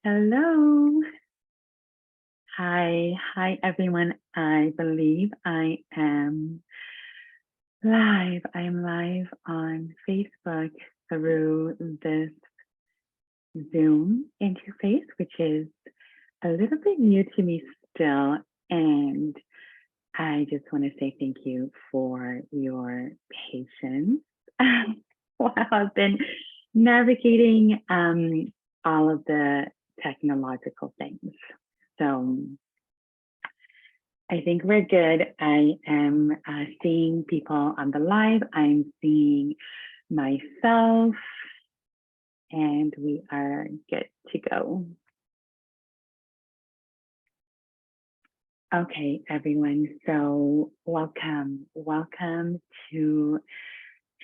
Hello. Hi everyone. I believe I am live. I am live on Facebook through this Zoom interface, which is a little bit new to me still. And I just want to say thank you for your patience while I've been navigating all of the technological things. So I think we're good. I am seeing people on the live. I'm seeing myself, and we are good to go. Okay, everyone. So welcome to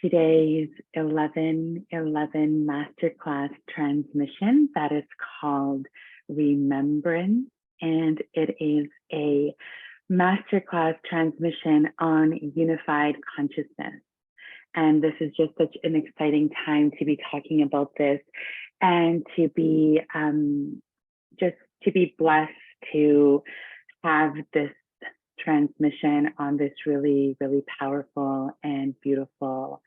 today's 11/11 Masterclass transmission that is called Re-Membrance, and it is a Masterclass transmission on unified consciousness. And this is just such an exciting time to be talking about this and to be just to be blessed to have this transmission on this really, really powerful and beautiful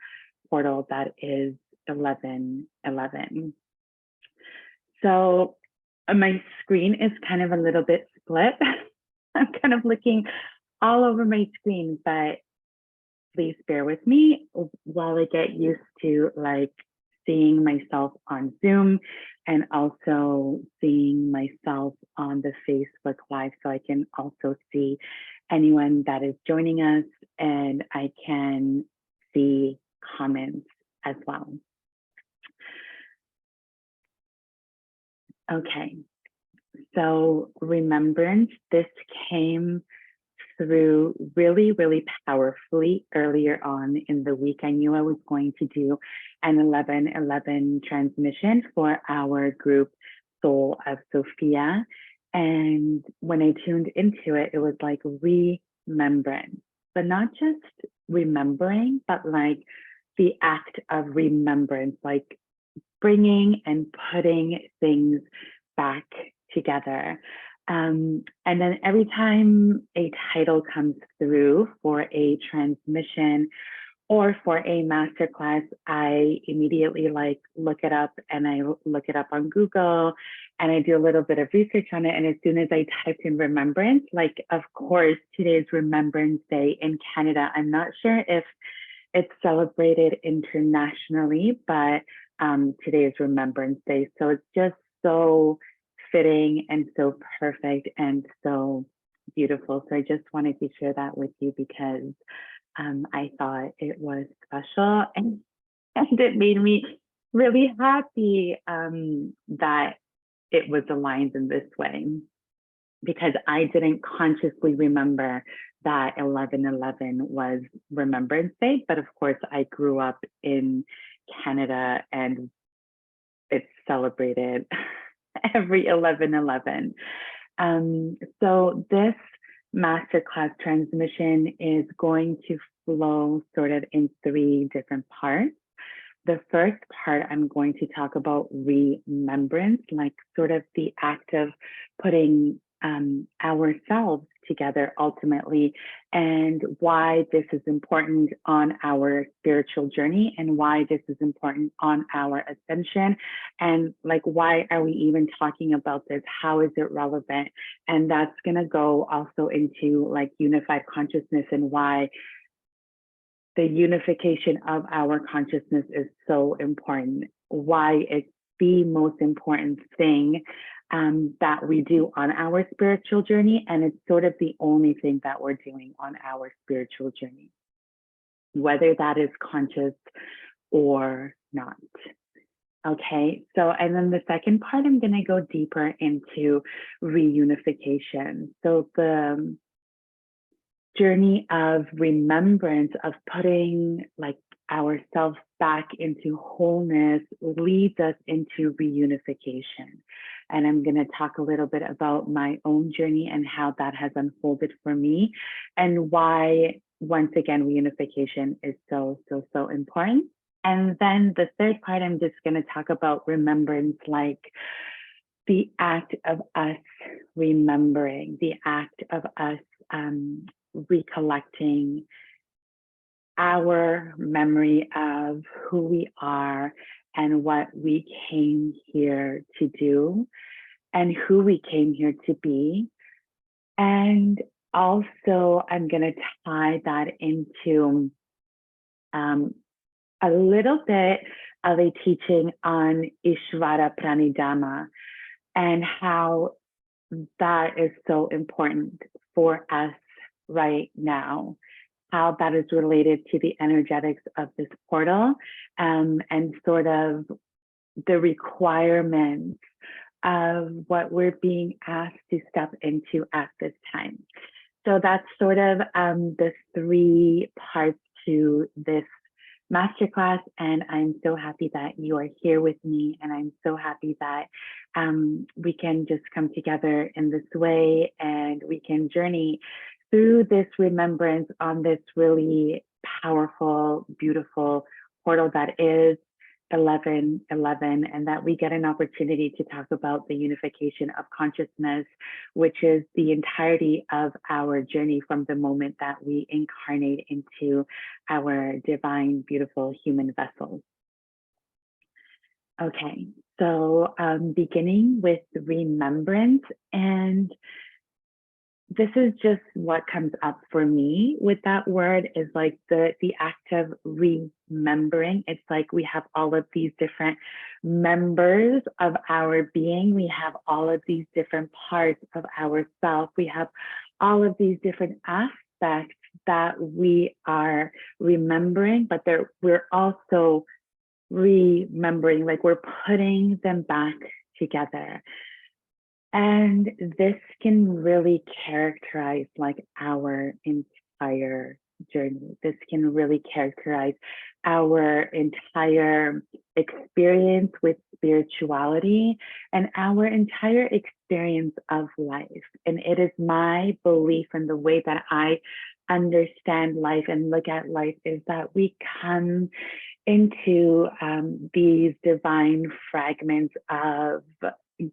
portal that is 11/11. So my screen is kind of a little bit split. I'm kind of looking all over my screen, but please bear with me while I get used to like seeing myself on Zoom and also seeing myself on the Facebook Live, so I can also see anyone that is joining us, and I can see comments as well. Okay, so remembrance, this came through really, really powerfully earlier on in the week. I knew I was going to do an 11/11 transmission for our group Soul of Sophia. And when I tuned into it, it was like remembrance, but not just remembering, but like the act of remembrance, like bringing and putting things back together. And then every time a title comes through for a transmission or for a masterclass, I immediately like look it up, and I look it up on Google, and I do a little bit of research on it. And as soon as I typed in remembrance, like, of course, today's Remembrance Day in Canada. I'm not sure if it's celebrated internationally, but today is Remembrance Day. So it's just so fitting and so perfect and so beautiful. So I just wanted to share that with you because I thought it was special, and it made me really happy that it was aligned in this way, because I didn't consciously remember that 11/11 was Remembrance Day. But of course, I grew up in Canada and it's celebrated every 11/11. So this masterclass transmission is going to flow sort of in 3 different parts. The first part, I'm going to talk about remembrance, like sort of the act of putting ourselves together ultimately, and why this is important on our spiritual journey, and why this is important on our ascension, and like, why are we even talking about this? How is it relevant? And that's going to go also into like unified consciousness, and why the unification of our consciousness is so important, why it's the most important thing that we do on our spiritual journey. And it's sort of the only thing that we're doing on our spiritual journey, whether that is conscious or not. Okay, so, and then the second part, I'm going to go deeper into reunification. So the journey of remembrance, of putting like ourselves back into wholeness, leads us into reunification. And I'm going to talk a little bit about my own journey and how that has unfolded for me, and why, once again, reunification is so, so, so important. And then the third part, I'm just going to talk about remembrance, like the act of us remembering, the act of us recollecting our memory of who we are and what we came here to do and who we came here to be. And also, I'm going to tie that into a little bit of a teaching on Ishvara Pranidhama and how that is so important for us right now, how that is related to the energetics of this portal, and sort of the requirements of what we're being asked to step into at this time. So that's sort of the three parts to this masterclass, and I'm so happy that you are here with me, and I'm so happy that we can just come together in this way and we can journey through this remembrance on this really powerful, beautiful portal that is 1111, and that we get an opportunity to talk about the unification of consciousness, which is the entirety of our journey from the moment that we incarnate into our divine, beautiful human vessels. Okay, so beginning with remembrance, and this is just what comes up for me with that word is like the act of remembering. It's like we have all of these different members of our being. We have all of these different parts of ourself. We have all of these different aspects that we are remembering, but we're also remembering, like we're putting them back together. And this can really characterize like our entire journey. This can really characterize our entire experience with spirituality and our entire experience of life. And it is my belief, and the way that I understand life and look at life, is that we come into these divine fragments of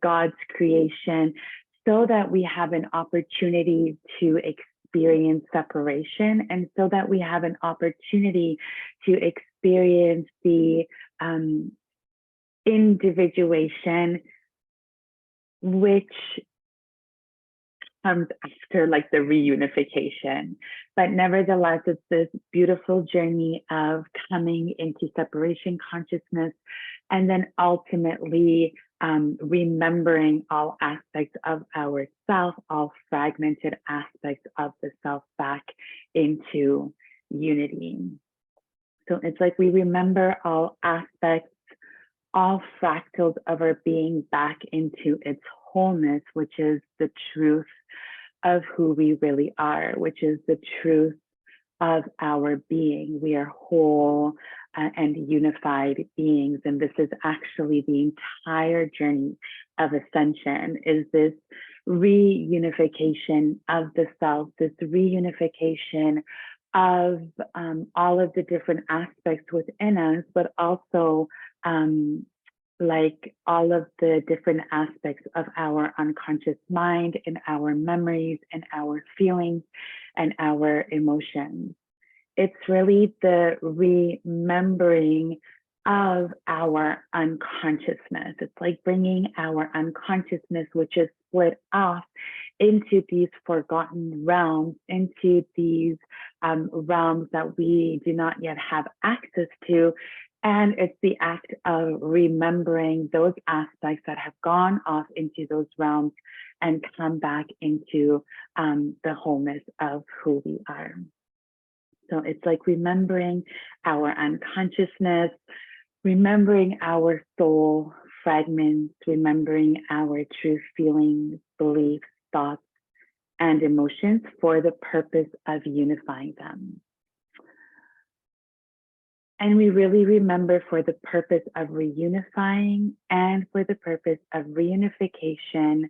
God's creation so that we have an opportunity to experience separation, and so that we have an opportunity to experience the individuation, which comes after like the reunification. But nevertheless, it's this beautiful journey of coming into separation consciousness, and then ultimately remembering all aspects of ourself, all fragmented aspects of the self, back into unity. So it's like we remember all aspects, all fractals of our being back into its wholeness, which is the truth of who we really are, which is the truth of our being. We are whole and unified beings. And this is actually the entire journey of ascension, is this reunification of the self, this reunification of all of the different aspects within us, but also like all of the different aspects of our unconscious mind and our memories and our feelings and our emotions. It's really the remembering of our unconsciousness. It's like bringing our unconsciousness, which is split off into these forgotten realms, into these realms that we do not yet have access to. And it's the act of remembering those aspects that have gone off into those realms and come back into the wholeness of who we are. So it's like remembering our unconsciousness, remembering our soul fragments, remembering our true feelings, beliefs, thoughts, and emotions for the purpose of unifying them. And we really remember for the purpose of reunifying and for the purpose of reunification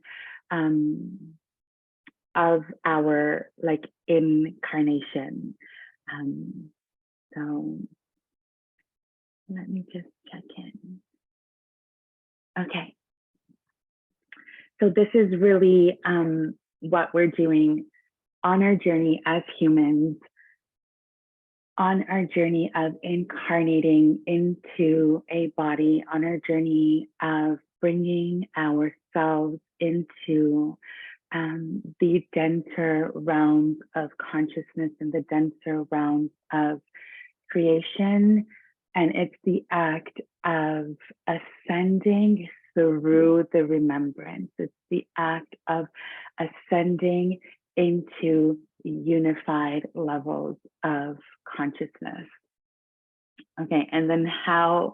of our like incarnation. So let me just check in. Okay. So this is really what we're doing on our journey as humans, on our journey of incarnating into a body, on our journey of bringing ourselves into the denser realms of consciousness and the denser realms of creation. And it's the act of ascending through the remembrance. It's the act of ascending into unified levels of consciousness. Okay, and then how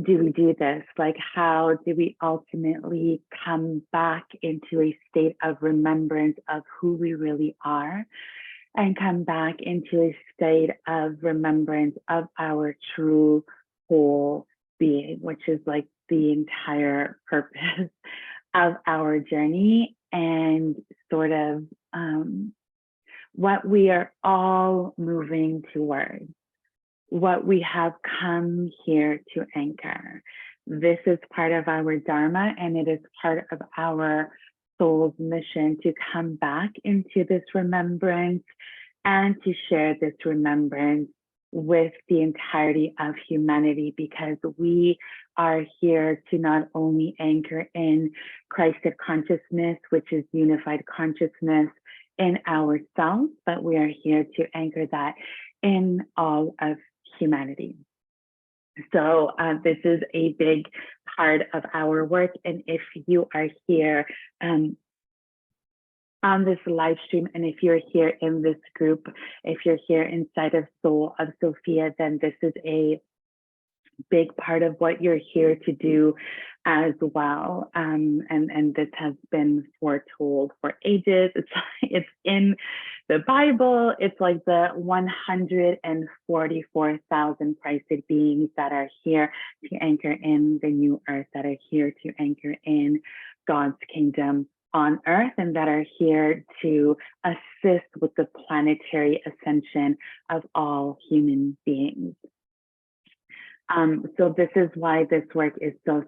do we do this? Like, how do we ultimately come back into a state of remembrance of who we really are, and come back into a state of remembrance of our true whole being, which is like the entire purpose of our journey, and sort of what we are all moving towards, what we have come here to anchor. This is part of our Dharma, and it is part of our soul's mission to come back into this remembrance and to share this remembrance with the entirety of humanity, because we are here to not only anchor in Christed consciousness, which is unified consciousness in ourselves, but we are here to anchor that in all of humanity. So this is a big part of our work. And if you are here on this live stream, and if you're here in this group, if you're here inside of Soul of Sophia, then this is a big part of what you're here to do as well. And this has been foretold for ages. It's in the Bible. It's like the 144,000 Christ beings that are here to anchor in the new earth, that are here to anchor in God's kingdom on earth, and that are here to assist with the planetary ascension of all human beings. So this is why this work is so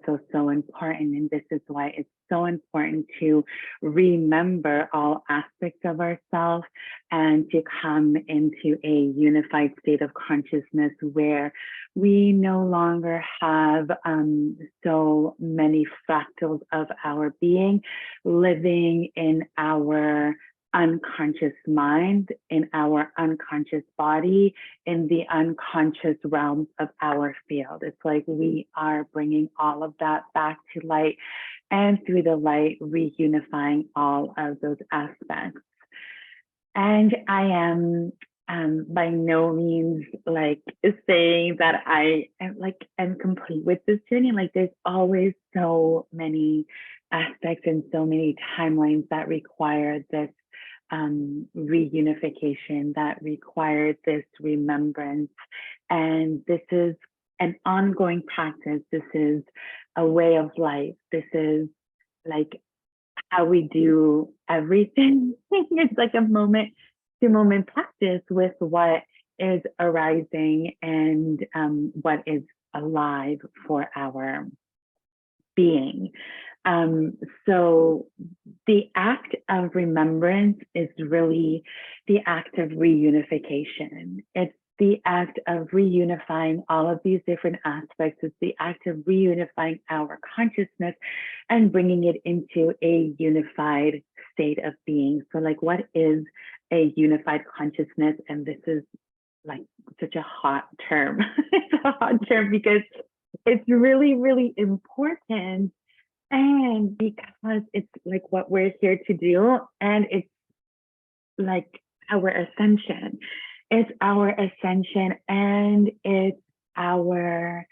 important. And this is why it's so important to remember all aspects of ourselves and to come into a unified state of consciousness where we no longer have so many fractals of our being living in our unconscious mind, in our unconscious body, in the unconscious realms of our field. It's like we are bringing all of that back to light, and through the light, reunifying all of those aspects. And I am by no means like saying that I am complete with this journey. Like, there's always so many aspects and so many timelines that require this reunification, that required this remembrance. And this is an ongoing practice. This is a way of life. This is like how we do everything. It's like a moment to moment practice with what is arising and what is alive for our being. So the act of remembrance is really the act of reunification. It's the act of reunifying all of these different aspects. It's the act of reunifying our consciousness and bringing it into a unified state of being. So like, what is a unified consciousness? And this is like such a hot term. It's a hot term because it's really, really important. And because it's like what we're here to do, and it's like our ascension. It's our ascension, and it's our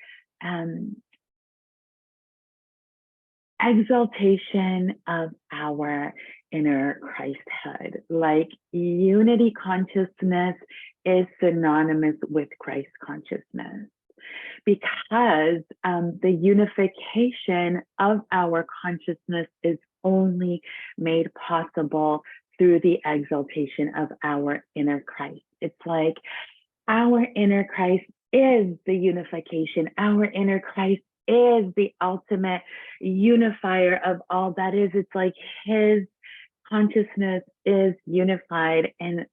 exaltation of our inner Christhood. Like, unity consciousness is synonymous with Christ consciousness, because the unification of our consciousness is only made possible through the exaltation of our inner Christ. It's like our inner Christ is the unification. Our inner Christ is the ultimate unifier of all that is. It's like his consciousness is unified, and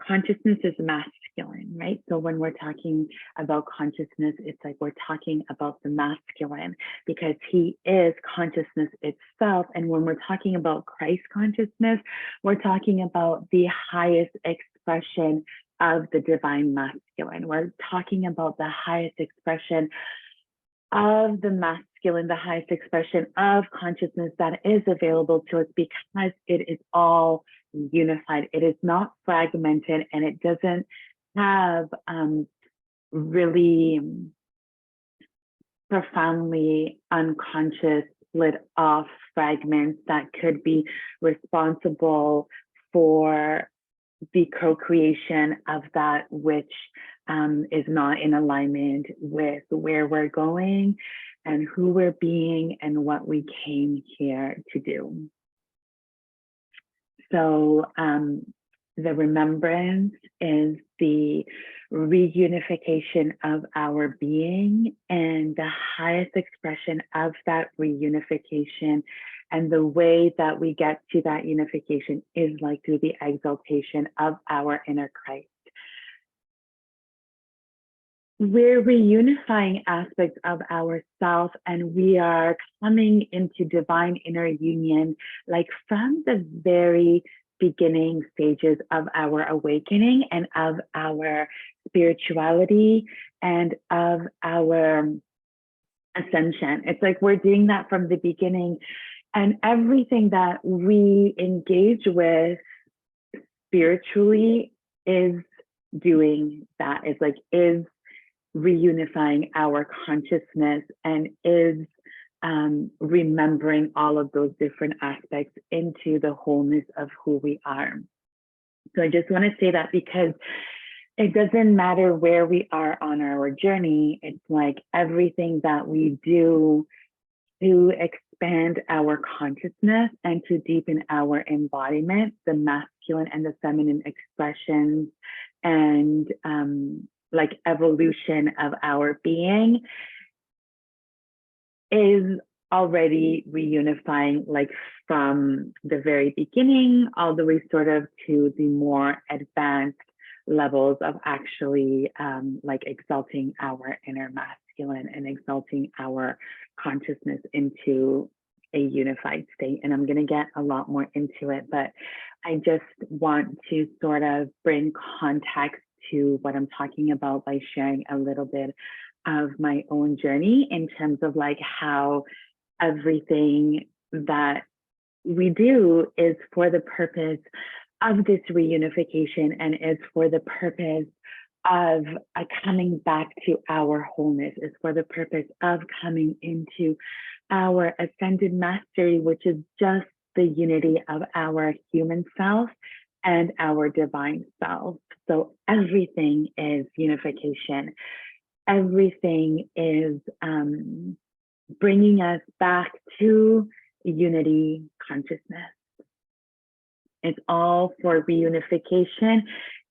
consciousness is masculine, right? So when we're talking about consciousness, it's like we're talking about the masculine because he is consciousness itself. And when we're talking about Christ consciousness, we're talking about the highest expression of the divine masculine. We're talking about the highest expression of the masculine, the highest expression of consciousness that is available to us, because it is all unified. It is not fragmented, and it doesn't have really profoundly unconscious, split off fragments that could be responsible for the co-creation of that which is not in alignment with where we're going and who we're being and what we came here to do. So the remembrance is the reunification of our being, and the highest expression of that reunification. And the way that we get to that unification is like through the exaltation of our inner Christ. We're reunifying aspects of ourself, and we are coming into divine inner union, like from the very beginning stages of our awakening and of our spirituality and of our ascension. It's like we're doing that from the beginning, and everything that we engage with spiritually is doing that. It's like is reunifying our consciousness and is remembering all of those different aspects into the wholeness of who we are. So I just want to say that because it doesn't matter where we are on our journey. It's like everything that we do to expand our consciousness and to deepen our embodiment, the masculine and the feminine expressions, and like evolution of our being is already reunifying, like from the very beginning all the way sort of to the more advanced levels of actually like exalting our inner masculine and exalting our consciousness into a unified state. And I'm going to get a lot more into it, but I just want to sort of bring context to what I'm talking about by sharing a little bit of my own journey in terms of like how everything that we do is for the purpose of this reunification and is for the purpose of coming back to our wholeness, is for the purpose of coming into our ascended mastery, which is just the unity of our human self and our divine self. So everything is unification. Everything is bringing us back to unity consciousness. It's all for reunification.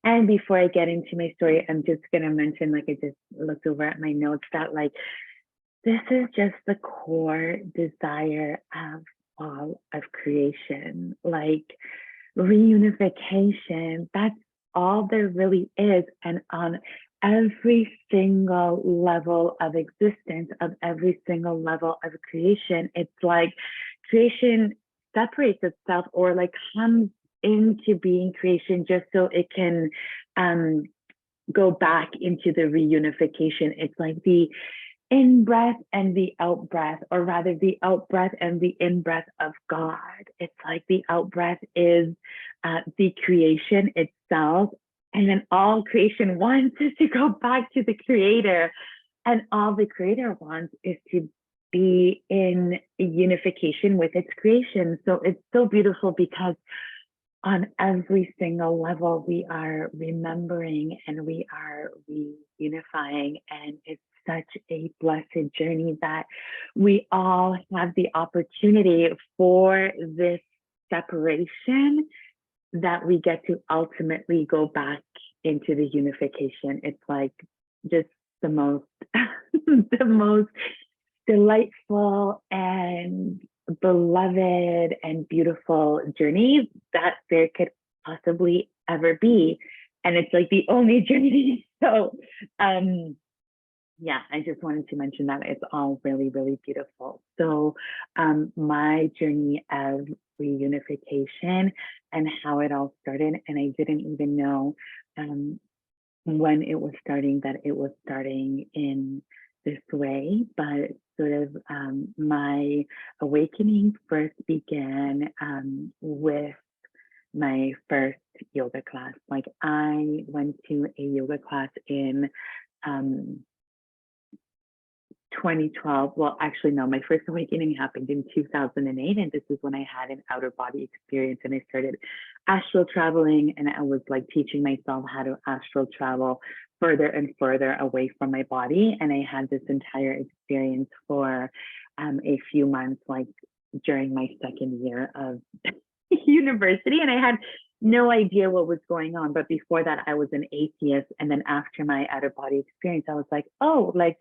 And before I get into my story, I'm just going to mention, like I just looked over at my notes, that like this is just the core desire of all of creation. Like reunification, that's all there really is. And on every single level of existence, of every single level of creation, it's like creation separates itself or like comes into being creation just so it can go back into the reunification. It's like the in-breath and the out-breath, or rather the out-breath and the in-breath of God. It's like the out-breath is the creation itself, and then all creation wants is to go back to the creator, and all the creator wants is to be in unification with its creation. So it's so beautiful because on every single level, we are remembering and we are reunifying, and it's such a blessed journey that we all have the opportunity for this separation, that we get to ultimately go back into the unification. It's like just the most, the most delightful and beloved and beautiful journey that there could possibly ever be. And it's like the only journey. So, yeah, I just wanted to mention that it's all really, really beautiful. So, my journey of reunification and how it all started, and I didn't even know when it was starting that it was starting in this way, but sort of my awakening first began with my first yoga class. Like I went to a yoga class in um, 2012. Well, actually, no, my first awakening happened in 2008. And this is when I had an outer body experience and I started astral traveling. And I was like teaching myself how to astral travel further and further away from my body. And I had this entire experience for a few months, like during my second year of university. And I had no idea what was going on. But before that, I was an atheist. And then after my outer body experience, I was like, oh, like,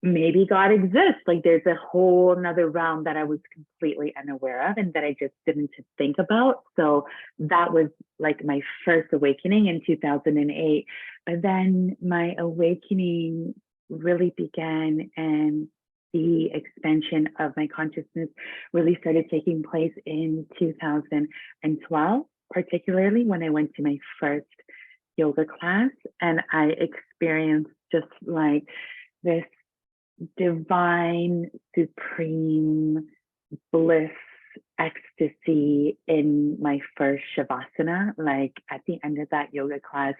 maybe God exists. Like there's a whole another realm that I was completely unaware of and that I just didn't think about. So that was like my first awakening in 2008. But then my awakening really began and the expansion of my consciousness really started taking place in 2012, particularly when I went to my first yoga class and I experienced just like this divine, supreme bliss, ecstasy in my first Shavasana. Like at the end of that yoga class,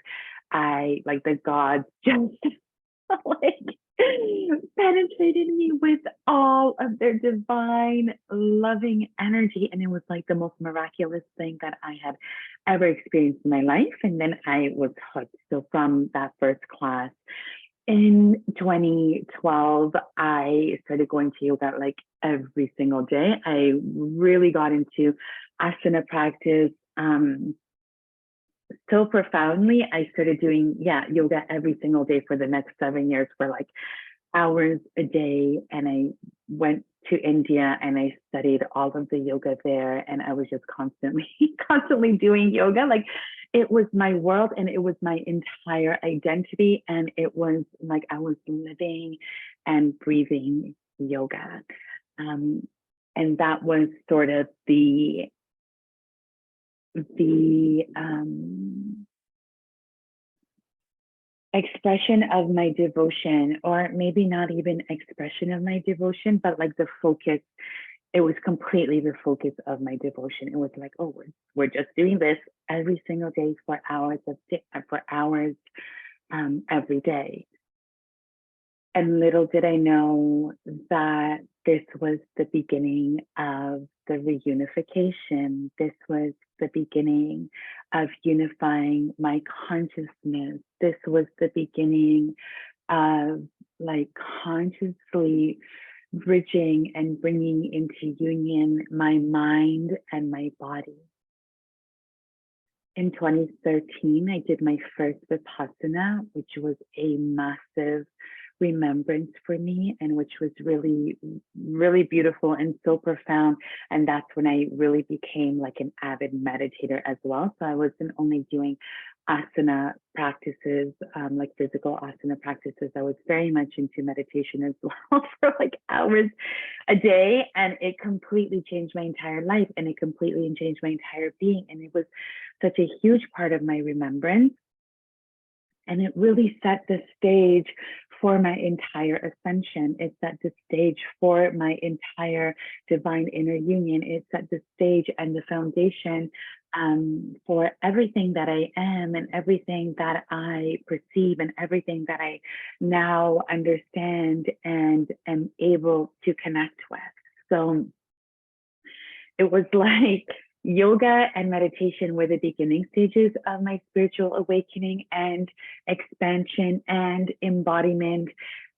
I like the gods just like penetrated me with all of their divine, loving energy. And it was like the most miraculous thing that I had ever experienced in my life. And then I was hooked. So from that first class, in 2012, I started going to yoga like every single day. I really got into asana practice so profoundly. I started doing, yoga every single day for the next 7 years for like hours a day. And I went to India and I studied all of the yoga there. And I was just constantly doing yoga. Like it was my world and it was my entire identity. And it was like I was living and breathing yoga. And that was sort of the expression of my devotion, or maybe not even expression of my devotion, but like the focus. It was completely the focus of my devotion. It was like, oh, we're just doing this every single day for hours every day. And little did I know that this was the beginning of the reunification. This was the beginning of unifying my consciousness. This was the beginning of like consciously bridging and bringing into union my mind and my body. In 2013, I did my first Vipassana, which was a massive remembrance for me and which was really, really beautiful and so profound. And that's when I really became like an avid meditator as well. So I wasn't only doing asana practices, like physical asana practices. I was very much into meditation as well for like hours a day. And it completely changed my entire life and it completely changed my entire being. And it was such a huge part of my remembrance. And it really set the stage for my entire ascension. It set the stage for my entire divine inner union. It set the stage and the foundation for everything that I am and everything that I perceive and everything that I now understand and am able to connect with. So it was like yoga and meditation were the beginning stages of my spiritual awakening and expansion and embodiment.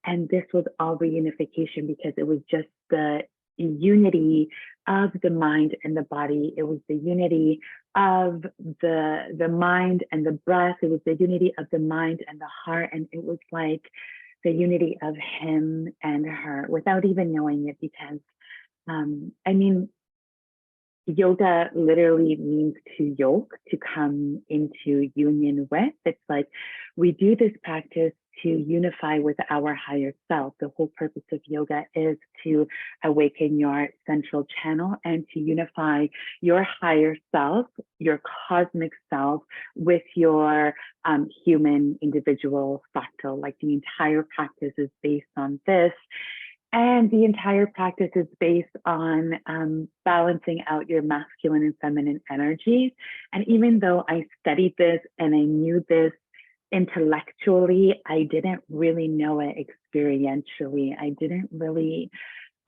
And this was all reunification because it was just the unity of the mind and the body. It was the unity of the mind and the breath. It was the unity of the mind and the heart. And it was like the unity of him and her without even knowing it, because I mean, yoga literally means to yoke, to come into union with. It's like we do this practice to unify with our higher self. The whole purpose of yoga is to awaken your central channel and to unify your higher self, your cosmic self, with your human individual fractal. Like the entire practice is based on this. And the entire practice is based on balancing out your masculine and feminine energies. And even though I studied this and I knew this intellectually, I didn't really know it experientially. I didn't really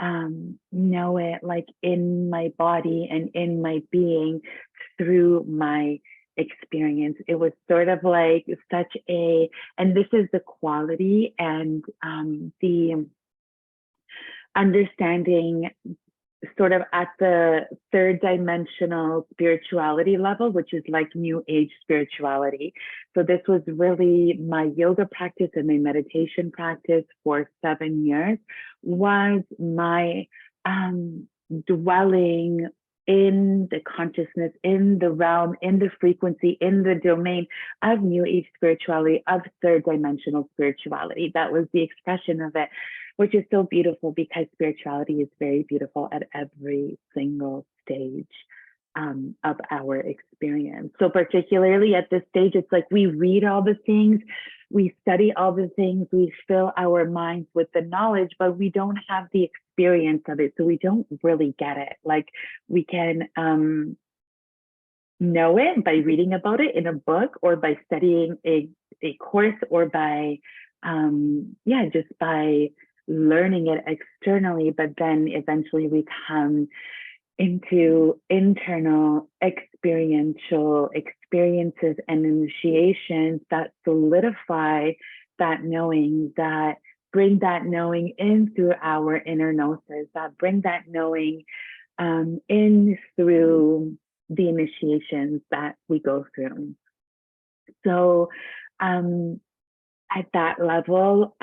know it like in my body and in my being through my experience. It was sort of like such a, and this is the quality and the understanding sort of at the third dimensional spirituality level, which is like new age spirituality. So this was really my yoga practice and my meditation practice for 7 years, was my dwelling in the consciousness, in the realm, in the frequency, in the domain of new age spirituality, of third dimensional spirituality. That was the expression of it, which is so beautiful because spirituality is very beautiful at every single stage of our experience. So particularly at this stage, it's like we read all the things, we study all the things, we fill our minds with the knowledge, but we don't have the experience of it. So we don't really get it. Like we can know it by reading about it in a book or by studying a course or by, just by learning it externally, but then eventually we come into internal experiential experiences and initiations that solidify that knowing, that bring that knowing in through our inner gnosis, that bring that knowing in through the initiations that we go through. So at that level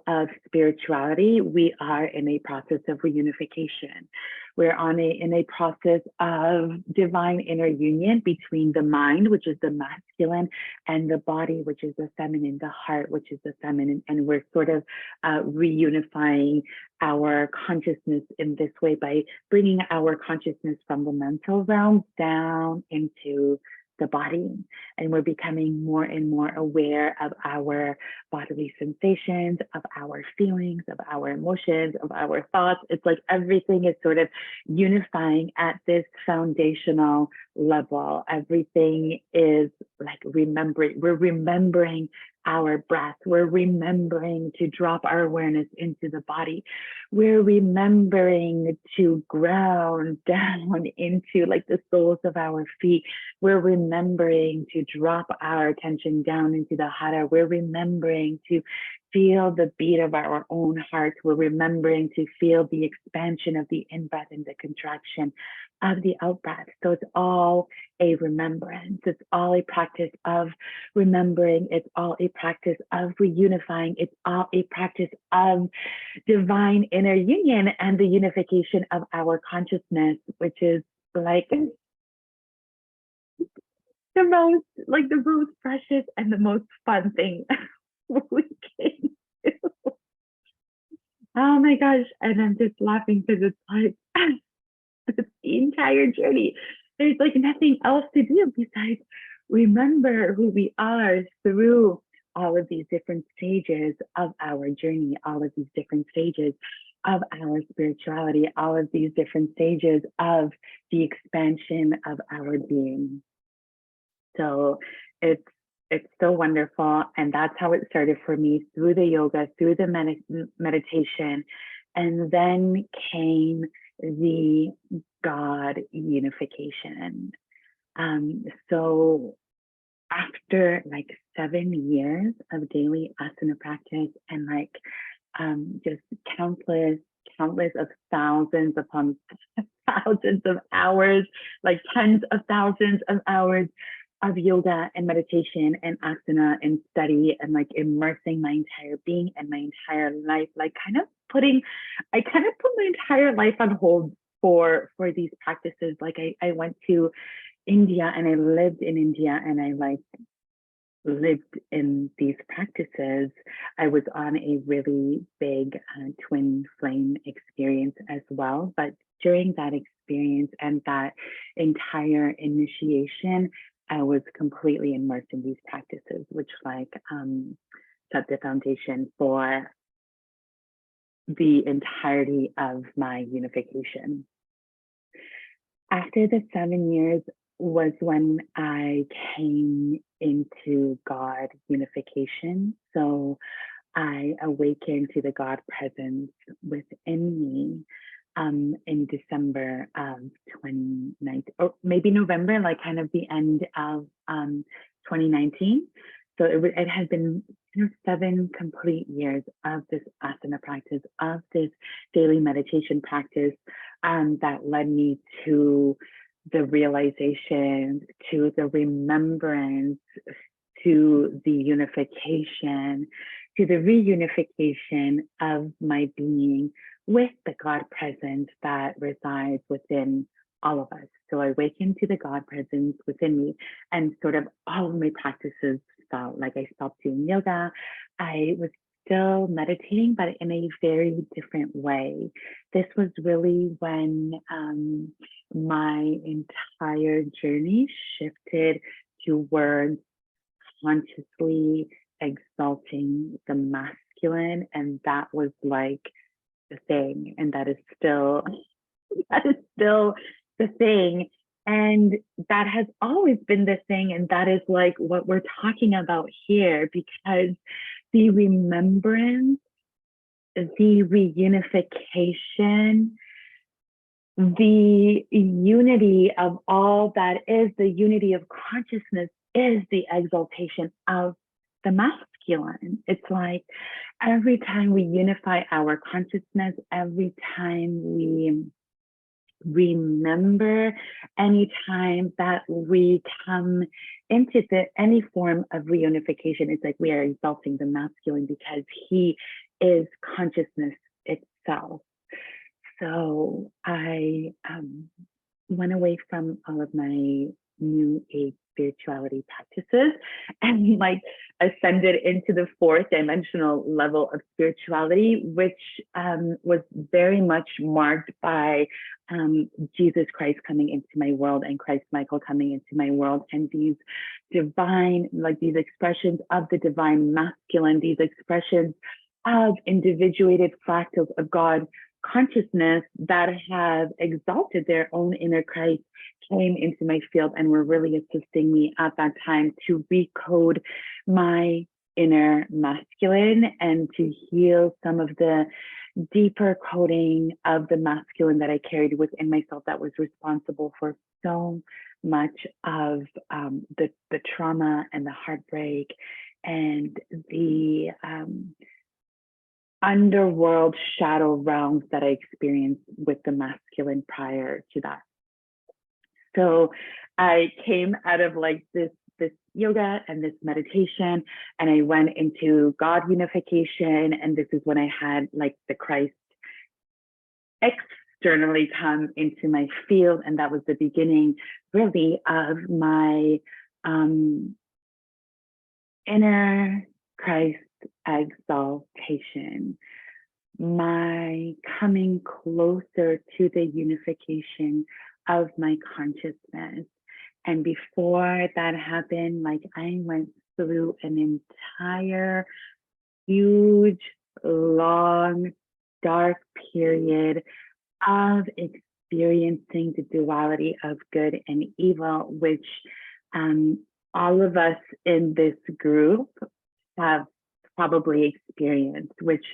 of spirituality, we are in a process of reunification. We're in a process of divine inner union between the mind, which is the masculine, and the body, which is the feminine, the heart, which is the feminine. And we're sort of reunifying our consciousness in this way by bringing our consciousness from the mental realm down into the body. And we're becoming more and more aware of our bodily sensations, of our feelings, of our emotions, of our thoughts. It's like everything is sort of unifying at this foundational level. Everything is like remembering. We're remembering our breath. We're remembering to drop our awareness into the body. We're remembering to ground down into like the soles of our feet. We're remembering to drop our attention down into the hara. We're remembering to feel the beat of our own heart. We're remembering to feel the expansion of the in-breath and the contraction of the out-breath. So it's all a remembrance. It's all a practice of remembering. It's all a practice of reunifying. It's all a practice of divine inner union and the unification of our consciousness, which is like the most precious and the most fun thing we can do. Oh my gosh. And I'm just laughing because it's like it's the entire journey. There's like nothing else to do besides remember who we are through all of these different stages of our journey, all of these different stages of our spirituality, all of these different stages of the expansion of our being. So it's so wonderful. And that's how it started for me, through the yoga, through the meditation. And then came the God unification. So after like 7 years of daily asana practice and like just countless of thousands upon thousands of hours, like tens of thousands of hours of yoga and meditation and asana and study and like immersing my entire being and my entire life, like I kind of put my entire life on hold for these practices. Like I went to India and I lived in India and I like lived in these practices. I was on a really big twin flame experience as well. But during that experience and that entire initiation, I was completely immersed in these practices, which like set the foundation for the entirety of my unification. After the 7 years was when I came into God unification. So I awakened to the God presence within me in December of 2019, or maybe November, like kind of the end of 2019. So it has been 7 complete years of this asana practice, of this daily meditation practice that led me to the realization, to the remembrance, to the unification, to the reunification of my being with the God presence that resides within all of us. So I awakened to the God presence within me, and sort of all of my practices stopped. Like I stopped doing yoga. I was still meditating, but in a very different way. This was really when my entire journey shifted towards consciously exalting the masculine, and that was like the thing, and that is still the thing, and that has always been the thing, and that is like what we're talking about here, because the remembrance, the reunification, the unity of all that is, the unity of consciousness is the exaltation of the masculine. It's like every time we unify our consciousness, every time we remember, anytime that we come into any form of reunification, it's like we are exalting the masculine because he is consciousness itself. So I went away from all of my new age spirituality practices and like ascended into the 4th dimensional level of spirituality, which was very much marked by Jesus Christ coming into my world and Christ Michael coming into my world, and these divine, like these expressions of the divine masculine, these expressions of individuated fractals of God consciousness that have exalted their own inner Christ came into my field and were really assisting me at that time to recode my inner masculine and to heal some of the deeper coding of the masculine that I carried within myself that was responsible for so much of the trauma and the heartbreak and the underworld shadow realms that I experienced with the masculine prior to that. So I came out of like this yoga and this meditation, and I went into God unification. And this is when I had like the Christ externally come into my field. And that was the beginning really of my inner Christ exaltation, my coming closer to the unification of my consciousness. And before that happened, like I went through an entire huge, long, dark period of experiencing the duality of good and evil, which all of us in this group have probably experienced, which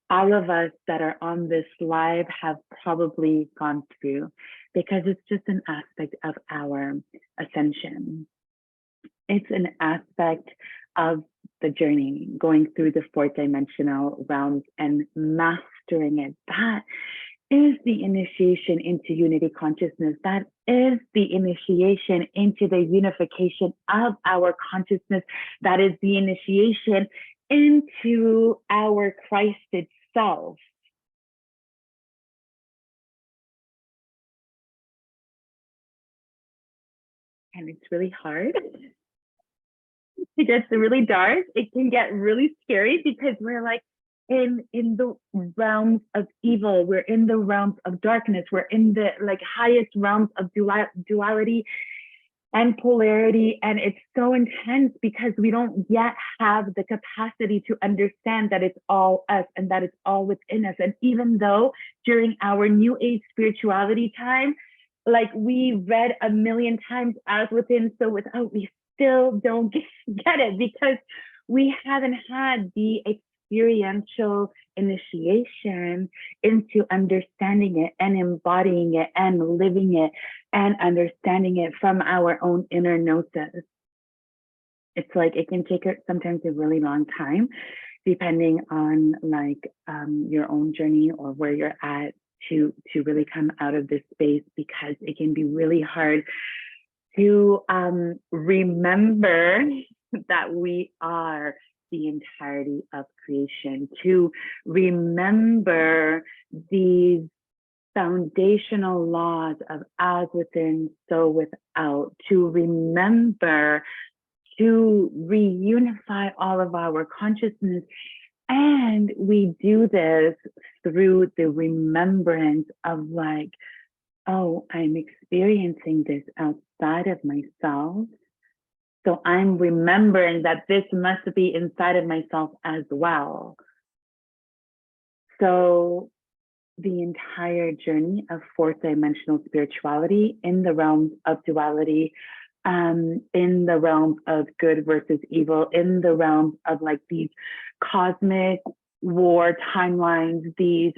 all of us that are on this live have probably gone through, because it's just an aspect of our ascension. It's an aspect of the journey, going through the 4th dimensional realms and mastering it. That is the initiation into unity consciousness. That is the initiation into the unification of our consciousness. That is the initiation into our Christed self. And it's really hard. It gets really dark. It can get really scary because we're like in the realms of evil. We're in the realms of darkness. We're in the like highest realms of duality and polarity. And it's so intense because we don't yet have the capacity to understand that it's all us and that it's all within us. And even though during our new age spirituality time, like we read a million times as within, so without, we still don't get it because we haven't had the experiential initiation into understanding it and embodying it and living it and understanding it from our own inner gnosis. It's like it can take sometimes a really long time, depending on like your own journey or where you're at to really come out of this space, because it can be really hard to remember that we are the entirety of creation, to remember these foundational laws of as within, so without, to remember to reunify all of our consciousness. And we do this through the remembrance of like, oh, I'm experiencing this outside of myself. So I'm remembering that this must be inside of myself as well. So the entire journey of fourth dimensional spirituality in the realms of duality, in the realms of good versus evil, in the realms of like these cosmic war timelines, these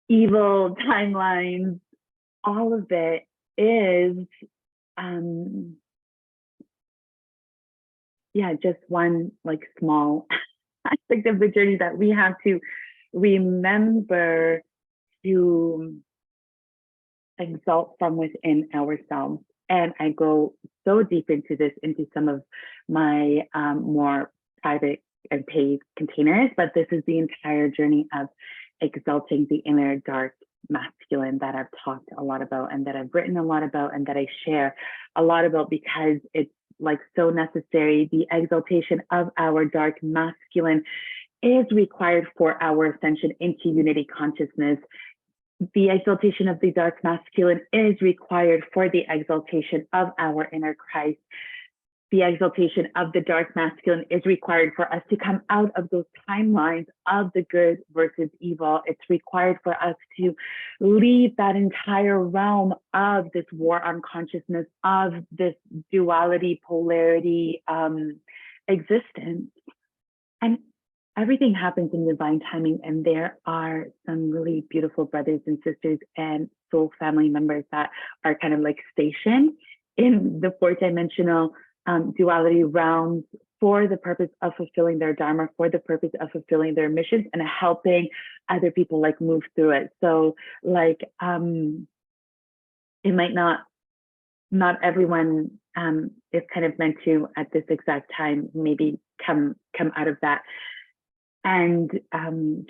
evil timelines, all of it is just one like small aspect of the journey that we have to remember to exalt from within ourselves. And I go so deep into this, into some of my more private and paid containers, but this is the entire journey of exalting the inner dark masculine that I've talked a lot about and that I've written a lot about and that I share a lot about, because it's like so necessary. The exaltation of our dark masculine is required for our ascension into unity consciousness. The exaltation of the dark masculine is required for the exaltation of our inner Christ. The exaltation of the dark masculine is required for us to come out of those timelines of the good versus evil. It's required for us to leave that entire realm of this war on consciousness, of this duality, polarity existence. And everything happens in divine timing, and there are some really beautiful brothers and sisters and soul family members that are kind of like stationed in the fourth dimensional duality realms for the purpose of fulfilling their dharma, for the purpose of fulfilling their missions and helping other people like move through it. So like it might not everyone is kind of meant to at this exact time maybe come out of that and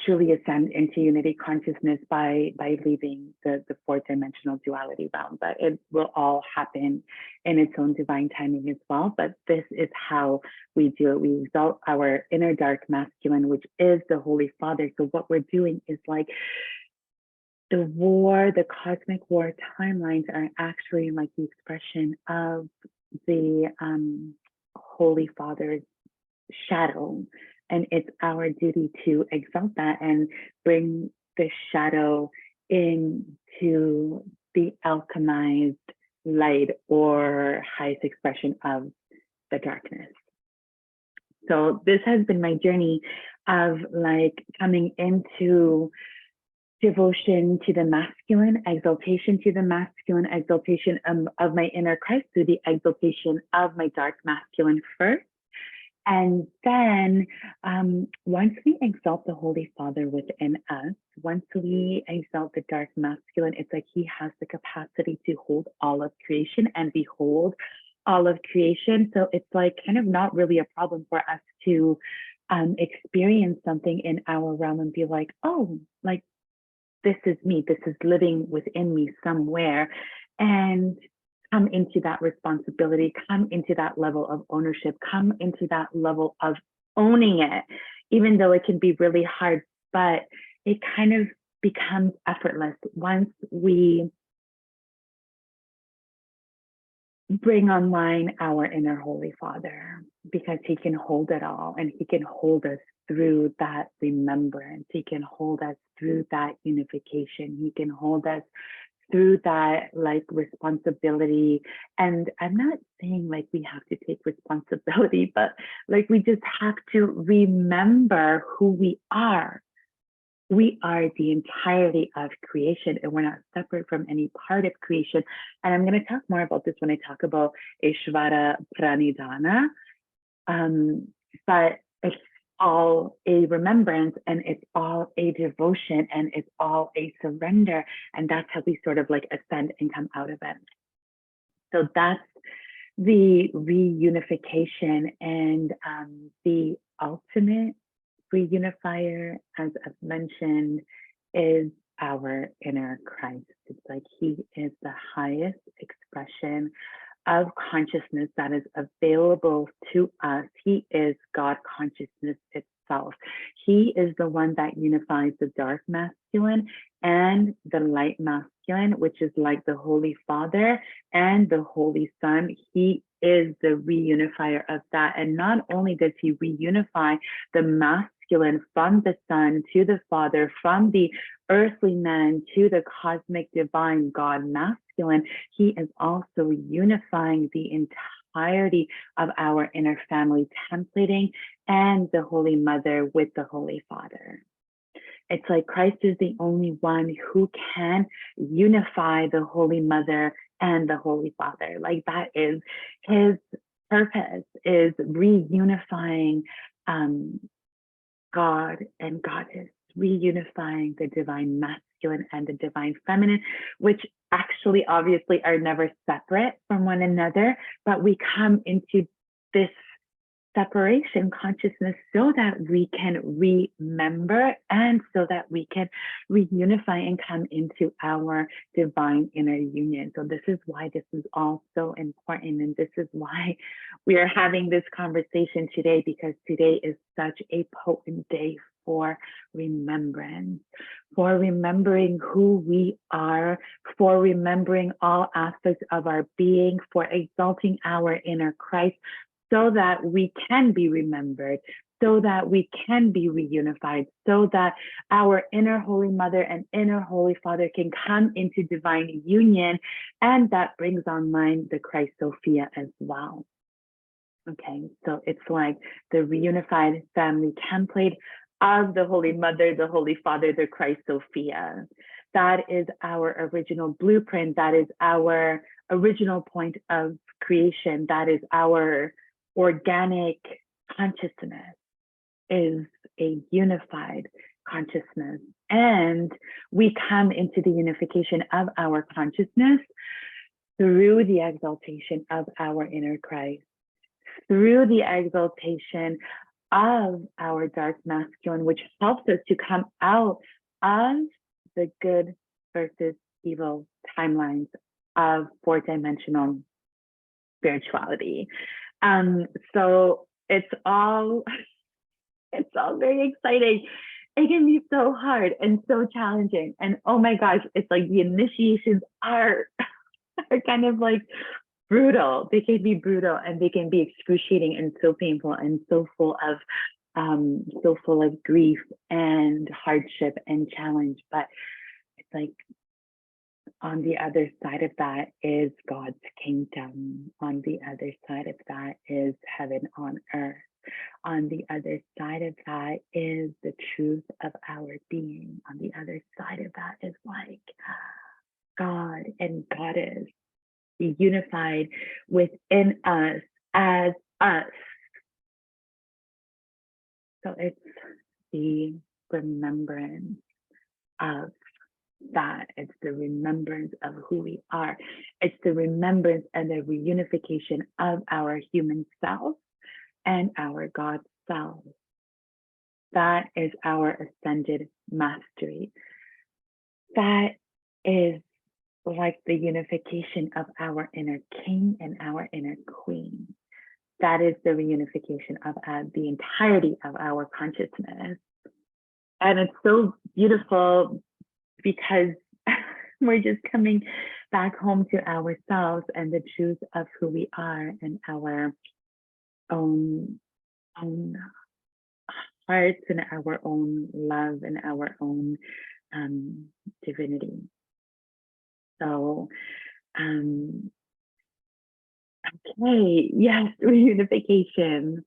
truly ascend into unity consciousness by leaving the fourth dimensional duality realm. But it will all happen in its own divine timing as well. But this is how we do it. We exalt our inner dark masculine, which is the Holy Father. So what we're doing is like the war, the cosmic war timelines are actually like the expression of the Holy Father's shadow. And it's our duty to exalt that and bring the shadow into the alchemized light or highest expression of the darkness. So this has been my journey of like coming into devotion to the masculine, exaltation to the masculine, exaltation of my inner Christ through the exaltation of my dark masculine first. And then once we exalt the Holy Father within us, once we exalt the dark masculine, it's like he has the capacity to hold all of creation and behold all of creation. So it's like kind of not really a problem for us to experience something in our realm and be like, oh, like this is me, this is living within me somewhere, and come into that responsibility, come into that level of ownership, come into that level of owning it, even though it can be really hard, but it kind of becomes effortless once we bring online our inner Holy Father, because he can hold it all and he can hold us through that remembrance. He can hold us through that unification. He can hold us through that like responsibility. And I'm not saying like we have to take responsibility, but like we just have to remember who we are. We are the entirety of creation, and we're not separate from any part of creation. And I'm going to talk more about this when I talk about Ishvara Pranidhana. But it's all a remembrance, and it's all a devotion, and it's all a surrender. And that's how we sort of like ascend and come out of it. So that's the reunification, and the ultimate reunifier, as I've mentioned, is our inner Christ. It's like he is the highest expression of consciousness that is available to us. He is God consciousness itself. He is the one that unifies the dark masculine and the light masculine, which is like the Holy Father and the Holy Son. He is the reunifier of that. And not only does he reunify the masculine from the Son to the Father, from the earthly man to the cosmic divine God masculine, he is also unifying the entirety of our inner family templating and the Holy Mother with the Holy Father. It's like Christ is the only one who can unify the Holy Mother and the Holy Father. Like that is his purpose, is reunifying God and Goddess, reunifying the divine masculine and the divine feminine, which actually obviously are never separate from one another, but we come into this separation consciousness so that we can remember and so that we can reunify and come into our divine inner union. So this is why this is all so important, and this is why we are having this conversation today, because today is such a potent day for remembrance, for remembering who we are, for remembering all aspects of our being, for exalting our inner Christ, so that we can be remembered, so that we can be reunified, so that our inner Holy Mother and inner Holy Father can come into divine union, and that brings online the Christ Sophia as well. Okay, so it's like the reunified family template of the Holy Mother, the Holy Father, the Christ Sophia. That is our original blueprint. That is our original point of creation. That is our organic consciousness, is a unified consciousness. And we come into the unification of our consciousness through the exaltation of our inner Christ, through the exaltation of our dark masculine, which helps us to come out of the good versus evil timelines of four-dimensional spirituality. So it's all very exciting. It can be so hard and so challenging. And oh my gosh, it's like the initiations are kind of like brutal. They can be brutal and they can be excruciating and so painful and so full of grief and hardship and challenge. But it's like on the other side of that is God's kingdom. On the other side of that is heaven on earth. On the other side of that is the truth of our being. On the other side of that is like God and Goddess unified within us as us. So it's the remembrance of that. It's the remembrance of who we are. It's the remembrance and the reunification of our human self and our God self. That is our ascended mastery. That is like the unification of our inner king and our inner queen. That is the reunification of the entirety of our consciousness. And it's so beautiful because we're just coming back home to ourselves and the truth of who we are and our own hearts and our own love and our own divinity. So, okay, yes, reunification.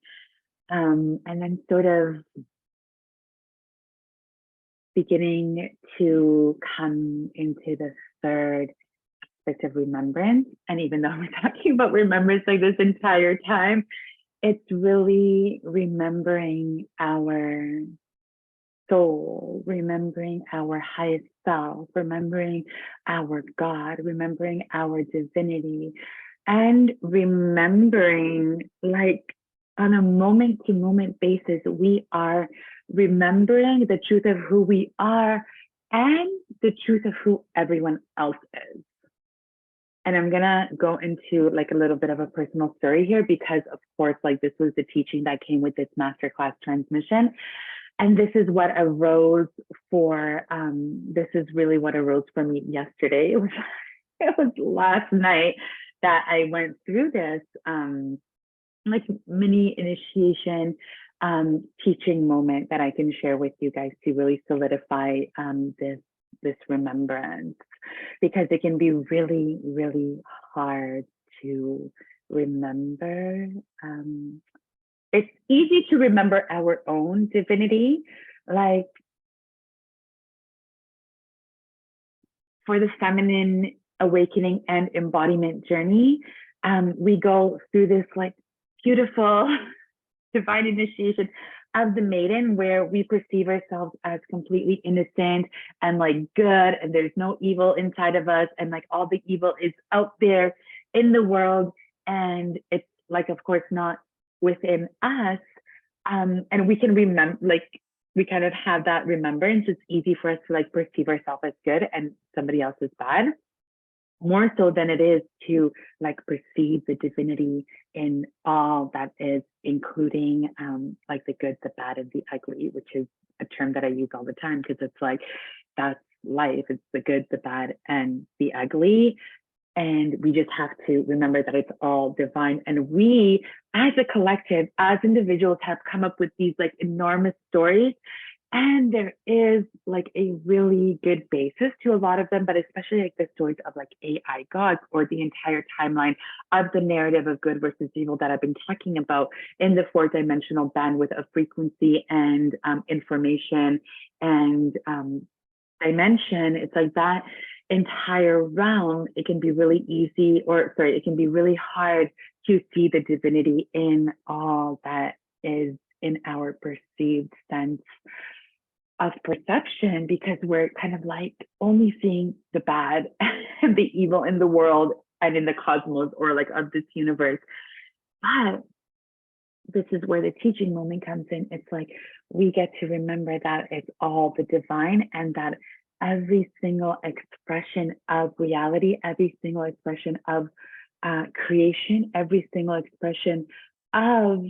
And then sort of beginning to come into the third aspect of remembrance. And even though we're talking about remembrance like this entire time, it's really remembering our soul, remembering our highest self, remembering our God, remembering our divinity, and remembering, like, on a moment-to-moment basis, we are remembering the truth of who we are and the truth of who everyone else is. And I'm gonna go into like a little bit of a personal story here because, of course, like this was the teaching that came with this masterclass transmission. And this is what arose for, this is really what arose for me yesterday. It was last night that I went through this like mini initiation teaching moment that I can share with you guys to really solidify this remembrance, because it can be really, really hard to remember. It's easy to remember our own divinity, like for the feminine awakening and embodiment journey. We go through this like beautiful divine initiation of the maiden, where we perceive ourselves as completely innocent and like good, and there's no evil inside of us, and like all the evil is out there in the world, and it's like, of course, not within us. And we can remember, like, we kind of have that remembrance. It's easy for us to like perceive ourselves as good and somebody else is bad, more so than it is to like perceive the divinity in all that is, including like the good, the bad, and the ugly, which is a term that I use all the time because it's like, that's life. It's the good, the bad, and the ugly. And we just have to remember that it's all divine. And we, as a collective, as individuals, have come up with these like enormous stories. And there is like a really good basis to a lot of them, but especially like the stories of like AI gods, or the entire timeline of the narrative of good versus evil that I've been talking about in the 4-dimensional bandwidth of frequency and information and dimension. It's like that entire realm. It can be really easy, or sorry, it can be really hard to see the divinity in all that is in our perceived sense of perception, because we're kind of like only seeing the bad and the evil in the world and in the cosmos, or like of this universe. But this is where the teaching moment comes in. It's like we get to remember that it's all the divine, and that every single expression of reality, every single expression of creation, every single expression of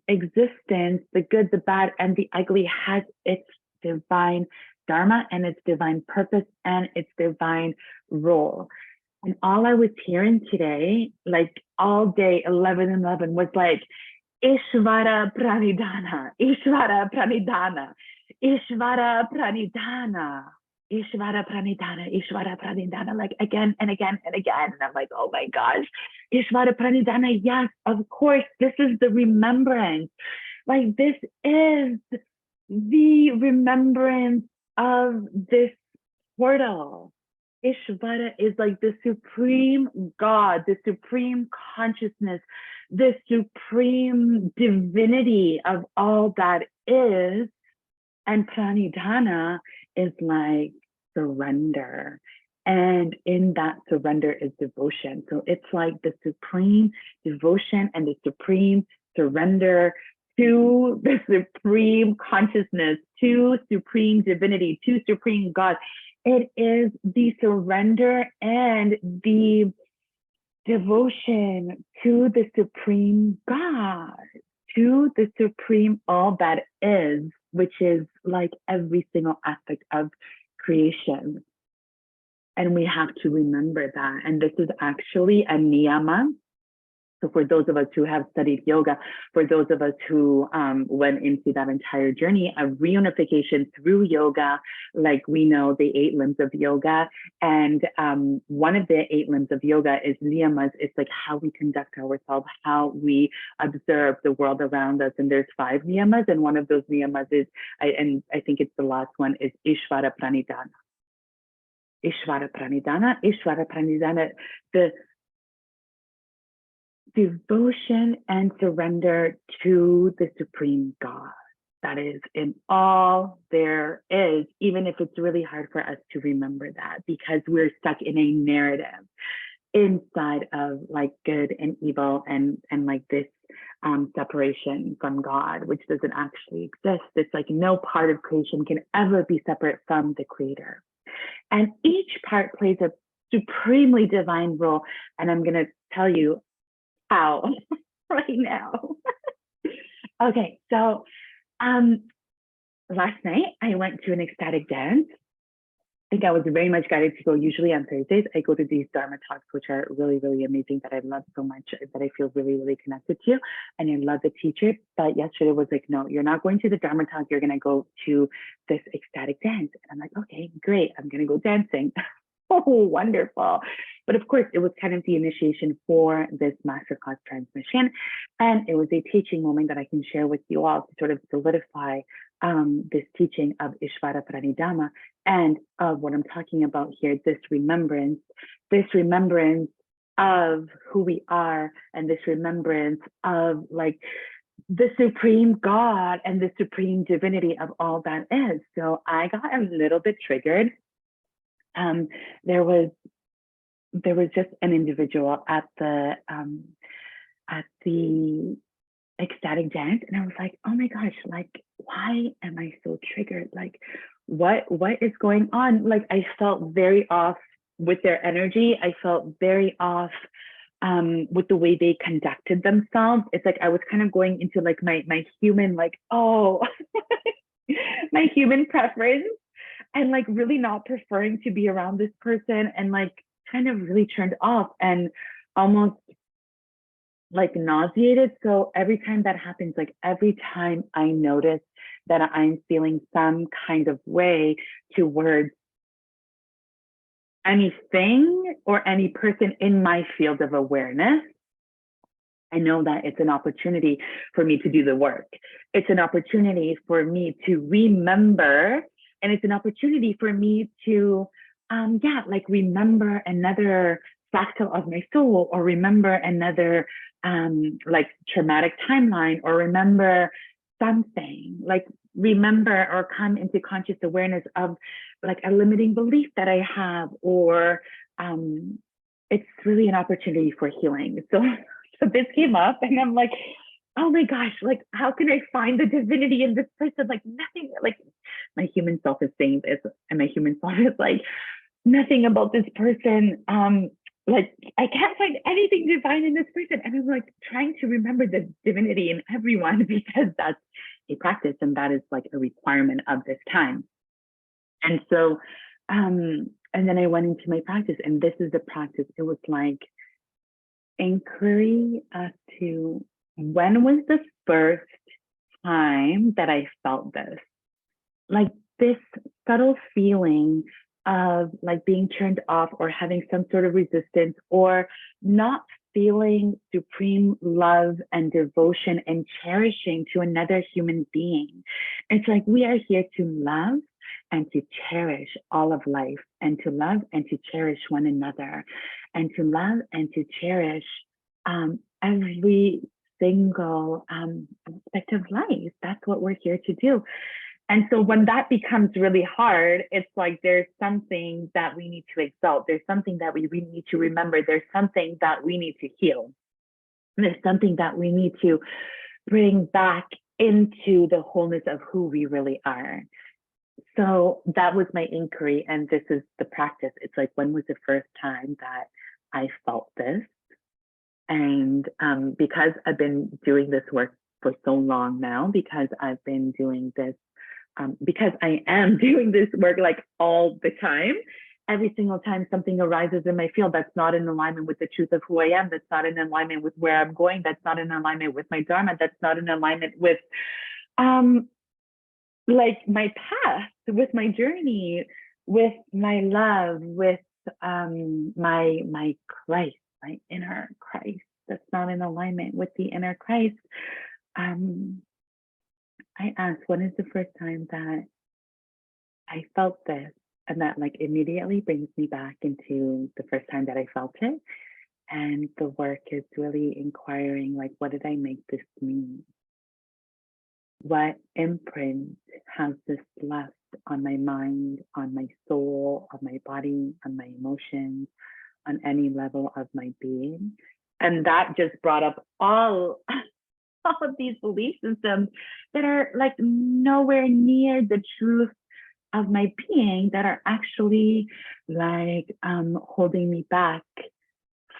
existence, the good, the bad, and the ugly, has its divine dharma and its divine purpose and its divine role. And all I was hearing today, like all day, 11:11, was like, Ishvara Pranidhana, Ishvara Pranidhana, Ishvara Pranidhana, Ishvara Pranidhana, Ishvara Pranidhana, like again and again and again. And I'm like, oh my gosh, Ishvara Pranidhana, yes, of course, this is the remembrance. Like, this is the remembrance of this portal. Ishvara is like the supreme God, the supreme consciousness, the supreme divinity of all that is. And Pranidhana is like surrender. And in that surrender is devotion. So it's like the supreme devotion and the supreme surrender to the supreme consciousness, to supreme divinity, to supreme God. It is the surrender and the devotion to the supreme God, to the supreme all that is, which is like every single aspect of creation. And we have to remember that. And this is actually a niyama. So for those of us who have studied yoga, for those of us who went into that entire journey of reunification through yoga, like we know the 8 limbs of yoga. And one of the 8 limbs of yoga is niyamas. It's like how we conduct ourselves, how we observe the world around us. And there's 5 niyamas. And one of those niyamas is, and I think it's the last one, is Ishvara Pranidhana. Ishvara Pranidhana, Ishvara Pranidhana, the devotion and surrender to the supreme God that is in all there is, even if it's really hard for us to remember that because we're stuck in a narrative inside of like good and evil and like this separation from God, which doesn't actually exist. It's like no part of creation can ever be separate from the creator. And each part plays a supremely divine role. And I'm going to tell you how right now. Okay, so last night I went to an ecstatic dance. I think I was very much guided to go. Usually on Thursdays, I go to these Dharma talks, which are really, really amazing, that I love so much, that I feel really, really connected to. And I love the teacher. But yesterday was like, no, you're not going to the Dharma talk. You're going to go to this ecstatic dance. And I'm like, okay, great. I'm going to go dancing. Oh, wonderful. But of course, it was kind of the initiation for this masterclass transmission. And it was a teaching moment that I can share with you all to sort of solidify this teaching of Ishvara Pranidhana and of what I'm talking about here, this remembrance of who we are, and this remembrance of like the supreme God and the supreme divinity of all that is. So I got a little bit triggered. There was just an individual at the ecstatic dance, and I was like, oh my gosh, like, why am I so triggered? Like, what is going on? Like, I felt very off with their energy. I felt very off with the way they conducted themselves. It's like I was kind of going into like my human, like, oh, my human preference, and like really not preferring to be around this person, and like kind of really turned off and almost like nauseated. So every time that happens, like every time I notice that I'm feeling some kind of way towards anything or any person in my field of awareness, I know that it's an opportunity for me to do the work. It's an opportunity for me to remember, and it's an opportunity for me to, like remember another fractal of my soul, or remember another like traumatic timeline, or remember something, like remember or come into conscious awareness of like a limiting belief that I have, or it's really an opportunity for healing. So this came up and I'm like, oh my gosh, like how can I find the divinity in this person? Like nothing, like my human self is saying this, and my human self is like, nothing about this person, like I can't find anything divine in this person. And I'm like trying to remember the divinity in everyone, because that's a practice and that is like a requirement of this time. And so and then I went into my practice, and this is the practice. It was like inquiry as to when was the first time that I felt this, like this subtle feeling of like being turned off or having some sort of resistance, or not feeling supreme love and devotion and cherishing to another human being. It's like we are here to love and to cherish all of life, and to love and to cherish one another, and to love and to cherish every single aspect of life. That's what we're here to do. And so when that becomes really hard, it's like there's something that we need to exalt. There's something that we need to remember. There's something that we need to heal. There's something that we need to bring back into the wholeness of who we really are. So that was my inquiry. And this is the practice. It's like, when was the first time that I felt this? And because I've been doing this work for so long now, because I've been doing this, because I am doing this work like all the time, every single time something arises in my field that's not in alignment with the truth of who I am, that's not in alignment with where I'm going, that's not in alignment with my Dharma, that's not in alignment with like my path, with my journey, with my love, with my Christ, my inner Christ, that's not in alignment with the inner Christ. I asked, when is the first time that I felt this? And that like immediately brings me back into the first time that I felt it. And the work is really inquiring, like, what did I make this mean? What imprint has this left on my mind, on my soul, on my body, on my emotions, on any level of my being? And that just brought up all of these belief systems that are like nowhere near the truth of my being, that are actually like holding me back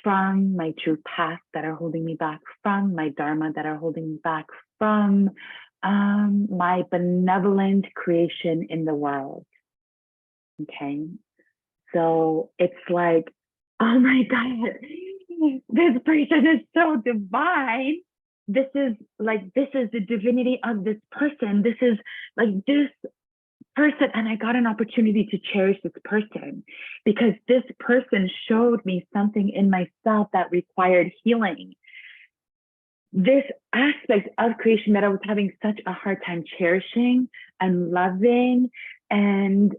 from my true path, that are holding me back from my Dharma, that are holding me back from my benevolent creation in the world. Okay. So it's like, oh my God, this person is so divine. This is the divinity of this person. This is like this person. And I got an opportunity to cherish this person, because this person showed me something in myself that required healing. This aspect of creation that I was having such a hard time cherishing and loving, and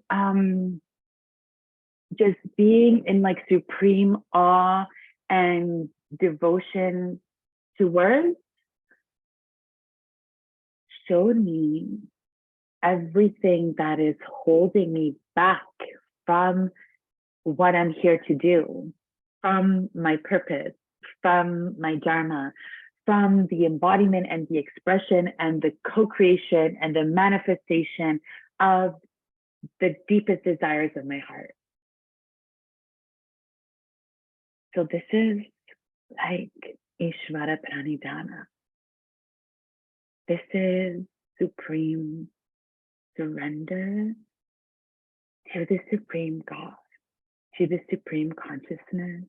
just being in like supreme awe and devotion towards, showed me everything that is holding me back from what I'm here to do, from my purpose, from my Dharma, from the embodiment and the expression and the co-creation and the manifestation of the deepest desires of my heart. So this is like Ishvara Pranidhana. This is supreme surrender to the supreme God, to the supreme consciousness,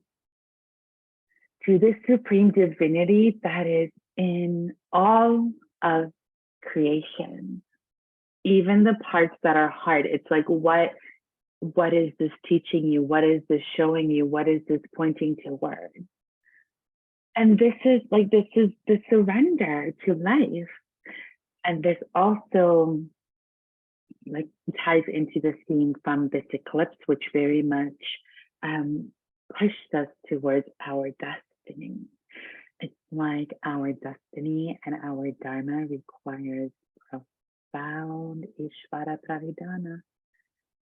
to the supreme divinity that is in all of creation, even the parts that are hard. It's like, what is this teaching you? What is this showing you? What is this pointing towards? And this is the surrender to life. And this also like ties into the theme from this eclipse, which very much pushed us towards our destiny. It's like our destiny and our Dharma requires profound Ishvara Pravidhana.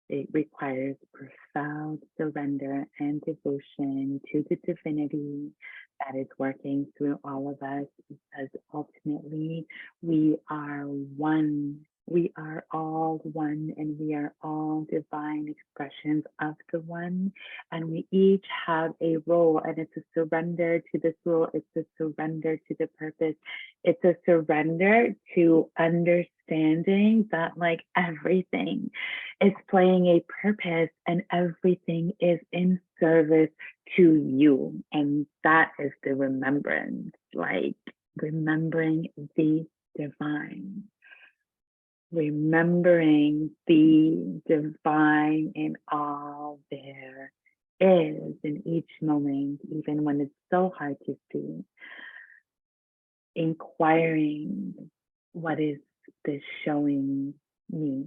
It requires profound surrender and devotion to the divinity that is working through all of us, because ultimately we are one. We are all one, and we are all divine expressions of the one. And we each have a role, and it's a surrender to this role. It's a surrender to the purpose. It's a surrender to understanding that like everything is playing a purpose and everything is in service to you. And that is the remembrance, like remembering the divine, remembering the divine in all there is in each moment, even when it's so hard to see. Inquiring, what is this showing me?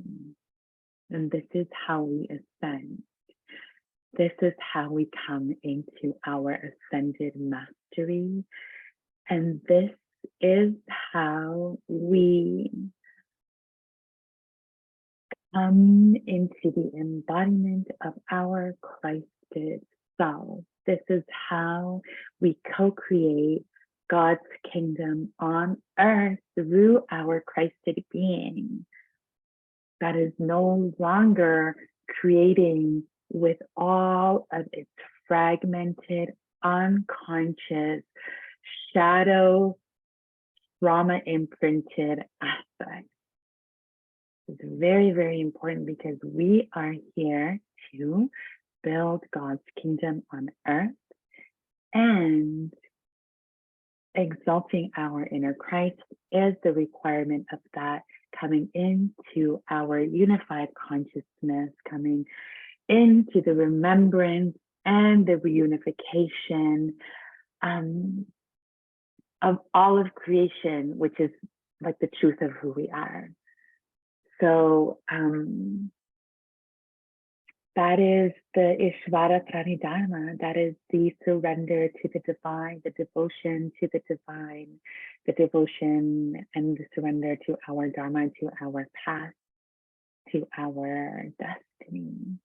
And this is how we ascend. This is how we come into our ascended mastery. And this is how we come into the embodiment of our Christed self. This is how we co-create God's kingdom on earth through our Christed being. That is no longer creating with all of its fragmented, unconscious, shadow, trauma imprinted aspects. It's very, very important because we are here to build God's kingdom on earth, and exalting our inner Christ is the requirement of that, coming into our unified consciousness, coming into the remembrance and the reunification of all of creation, which is like the truth of who we are. So that is the Ishvara Pranidharma. That is the surrender to the divine, the devotion to the divine, the devotion and the surrender to our Dharma, to our path, to our destiny.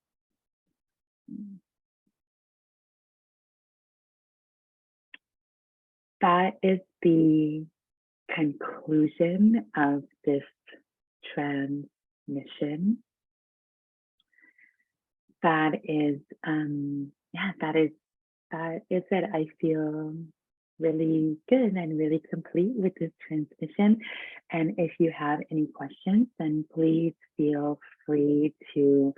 That is the conclusion of this transmission. That is it. I feel really good and really complete with this transmission. And if you have any questions, then please feel free to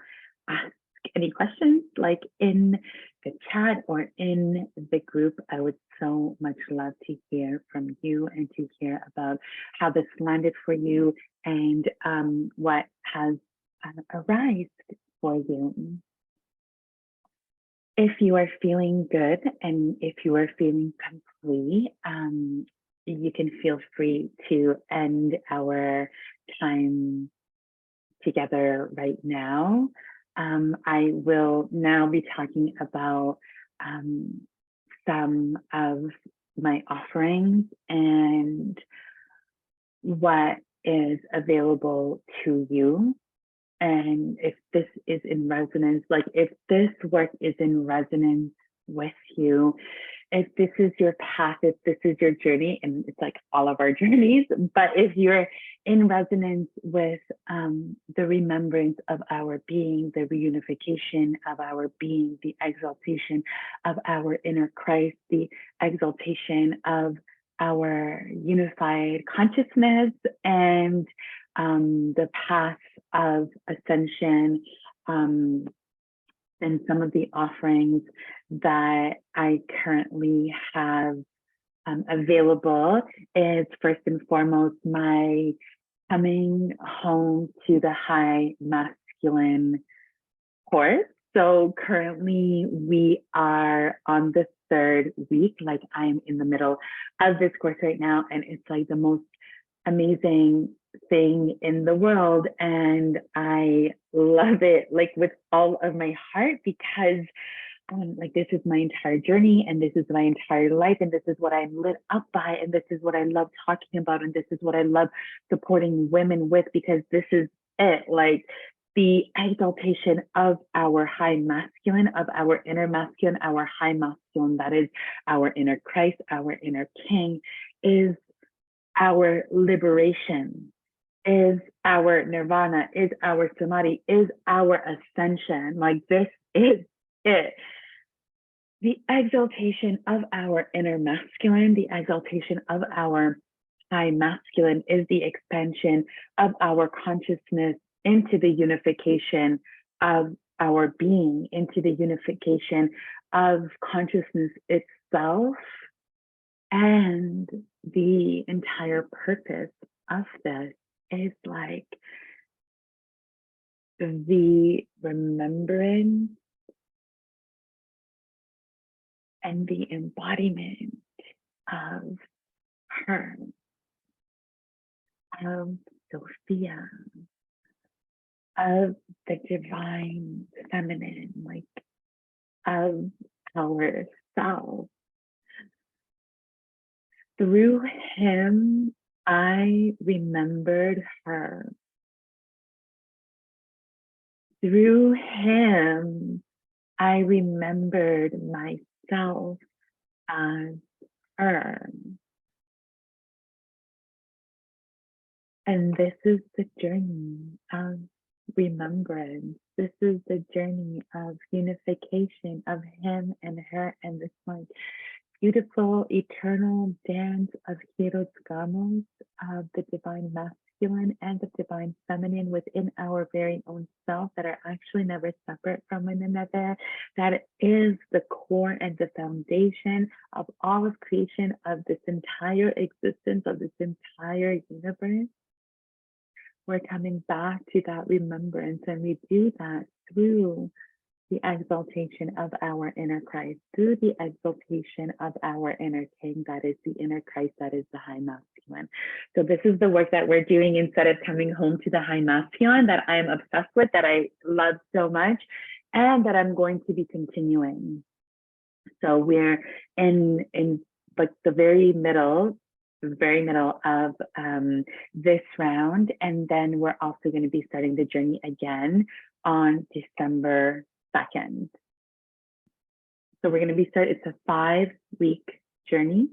ask any questions, like in the chat or in the group. I would so much love to hear from you and to hear about how this landed for you and what has arisen for you. If you are feeling good and if you are feeling complete, you can feel free to end our time together right now. I will now be talking about some of my offerings and what is available to you. And if this is in resonance, like if this work is in resonance with you, if this is your path, if this is your journey, and it's like all of our journeys, but if you're in resonance with the remembrance of our being, the reunification of our being, the exaltation of our inner Christ, the exaltation of our unified consciousness, and the path of ascension, and some of the offerings that I currently have available is, first and foremost, my coming home to the high masculine course. So currently we are on the third week, like I'm in the middle of this course right now, and it's like the most amazing thing in the world, and I love it like with all of my heart, because like this is my entire journey, and this is my entire life, and this is what I'm lit up by, and this is what I love talking about, and this is what I love supporting women with, because this is it, like the exaltation of our high masculine, of our inner masculine, our high masculine, that is our inner Christ, our inner King, is our liberation, is our nirvana, is our samadhi, is our ascension. Like this is it. The exaltation of our inner masculine, the exaltation of our high masculine is the expansion of our consciousness into the unification of our being, into the unification of consciousness itself. And the entire purpose of this is like the remembrance and the embodiment of her, of Sophia, of the divine feminine, like of ourselves. Through him, I remembered her. through him, I remembered myself as her. And this is the journey of remembrance. This is the journey of unification of him and her and this like beautiful eternal dance of Hiros Gamos, of the divine masculine and the divine feminine within our very own self that are actually never separate from one another. That is the core and the foundation of all of creation, of this entire existence, of this entire universe. We're coming back to that remembrance, and we do that through the exaltation of our inner Christ, through the exaltation of our inner King, that is the inner Christ, that is the high masculine. So this is the work that we're doing instead of coming home to the high masculine that I am obsessed with, that I love so much, and that I'm going to be continuing. So we're in like the very middle of this round. And then we're also going to be starting the journey again on December 2nd. So we're going to be it's a 5-week journey.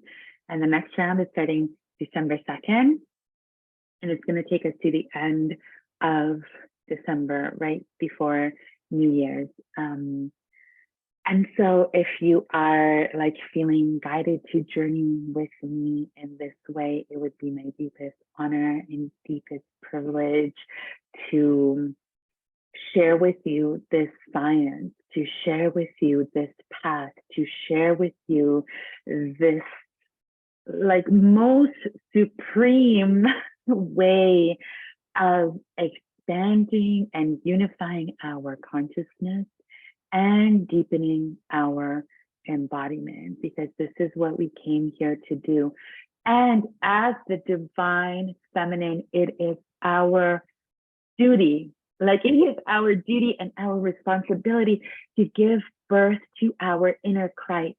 And the next round is starting December 2nd. And it's going to take us to the end of December, right before New Year's. And so if you are like feeling guided to journey with me in this way, it would be my deepest honor and deepest privilege to share with you this science, to share with you this path, to share with you this like most supreme way of expanding and unifying our consciousness and deepening our embodiment, because this is what we came here to do. And as the divine feminine, it is our duty, like it is our duty and our responsibility to give birth to our inner Christ.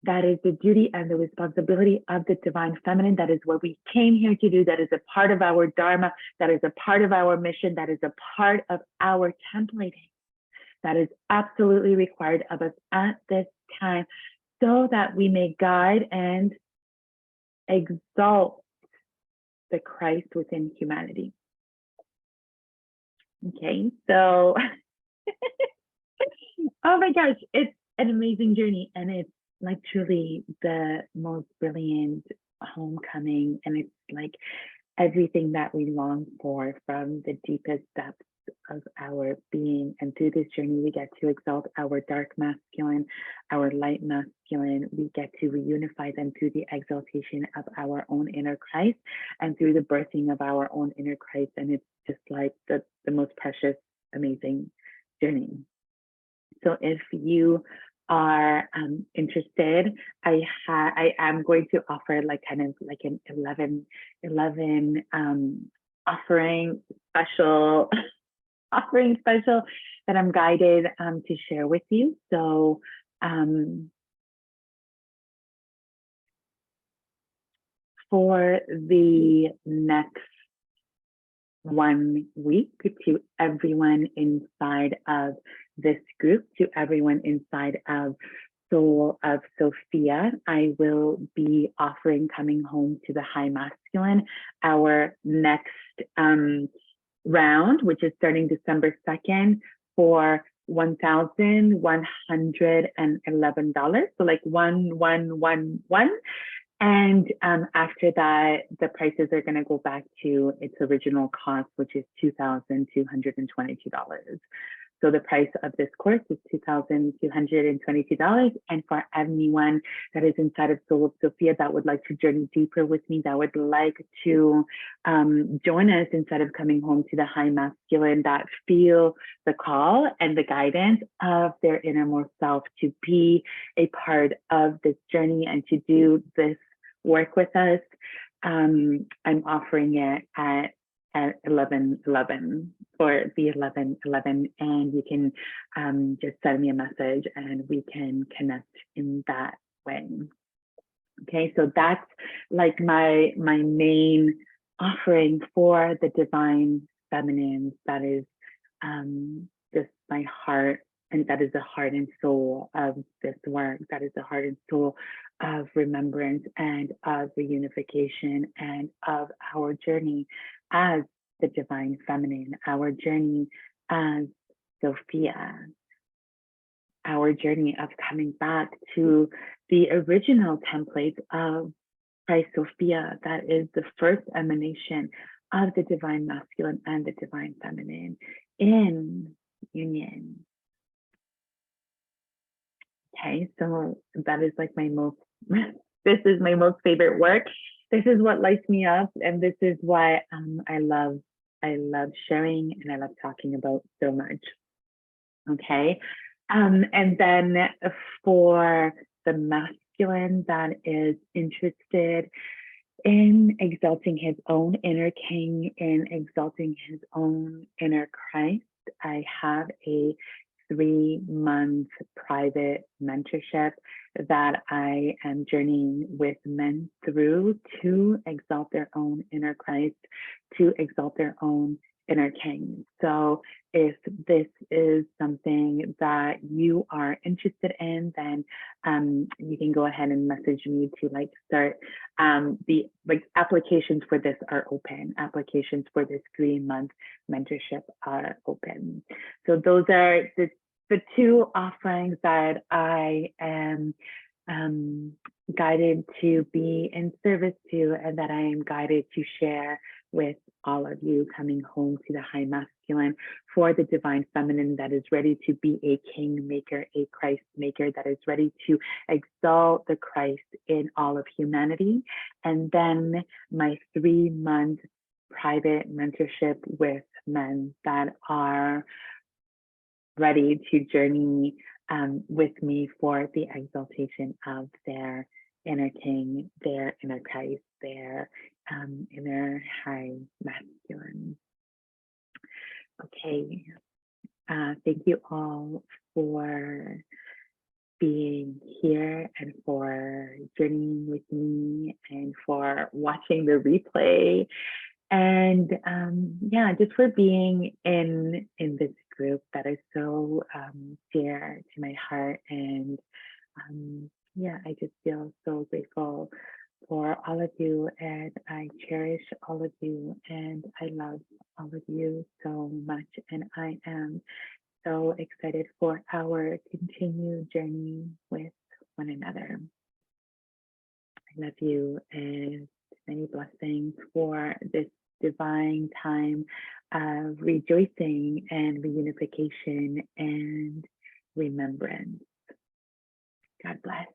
That is the duty and the responsibility of the divine feminine. That is what we came here to do. That is a part of our dharma. That is a part of our mission. That is a part of our templating. That is absolutely required of us at this time, so that we may guide and exalt the Christ within humanity. Okay, so, oh my gosh, it's an amazing journey, and it's like truly the most brilliant homecoming, and it's like everything that we long for from the deepest depths of our being. And through this journey, we get to exalt our dark masculine, our light masculine. We get to reunify them through the exaltation of our own inner Christ and through the birthing of our own inner Christ. And it's just like the most precious, amazing journey. So if you are interested, I am going to offer like kind of like an 11 offering special that I'm guided to share with you. So for the next 1 week, to everyone inside of this group, to everyone inside of Soul of Sophia, I will be offering Coming Home to the High Masculine, our next round, which is starting December 2nd, for $1,111. So like 1111. And after that, the prices are going to go back to its original cost, which is $2,222. So the price of this course is $2,222. And for anyone that is inside of Soul of Sophia that would like to journey deeper with me, that would like to join us instead of coming home to the high masculine, that feel the call and the guidance of their innermost self to be a part of this journey and to do this work with us, I'm offering it at 11:11 for the 11:11, and you can just send me a message and we can connect in that way. Okay, so that's like my main offering for the divine feminine that is just my heart, and that is the heart and soul of this work. That is the heart and soul of remembrance and of reunification and of our journey as the divine feminine, our journey as Sophia, our journey of coming back to the original template of Christ Sophia, that is the first emanation of the divine masculine and the divine feminine in union. Okay, so that is like my most, this is my most favorite work. This is what lights me up, and this is why I love sharing and I love talking about so much. Okay, and then for the masculine that is interested in exalting his own inner king, in exalting his own inner Christ, I have a 3-month private mentorship that I am journeying with men through to exalt their own inner Christ, to exalt their own inner king. So if this is something that you are interested in, then you can go ahead and message me to start. The applications for this are open. Applications for this 3-month mentorship are open. So those are the 2 offerings that I am guided to be in service to, and that I am guided to share with all of you coming home to the high masculine, for the divine feminine that is ready to be a king maker, a Christ maker, that is ready to exalt the Christ in all of humanity. And then my 3-month private mentorship with men that are ready to journey with me for the exaltation of their inner king, their inner Christ, their inner high masculine. Okay, thank you all for being here and for journeying with me and for watching the replay. And yeah, just for being in this group that is so dear to my heart. And yeah, I just feel so grateful for all of you, and I cherish all of you, and I love all of you so much. And I am so excited for our continued journey with one another. I love you, and many blessings for this divine time of rejoicing and reunification and remembrance. God bless.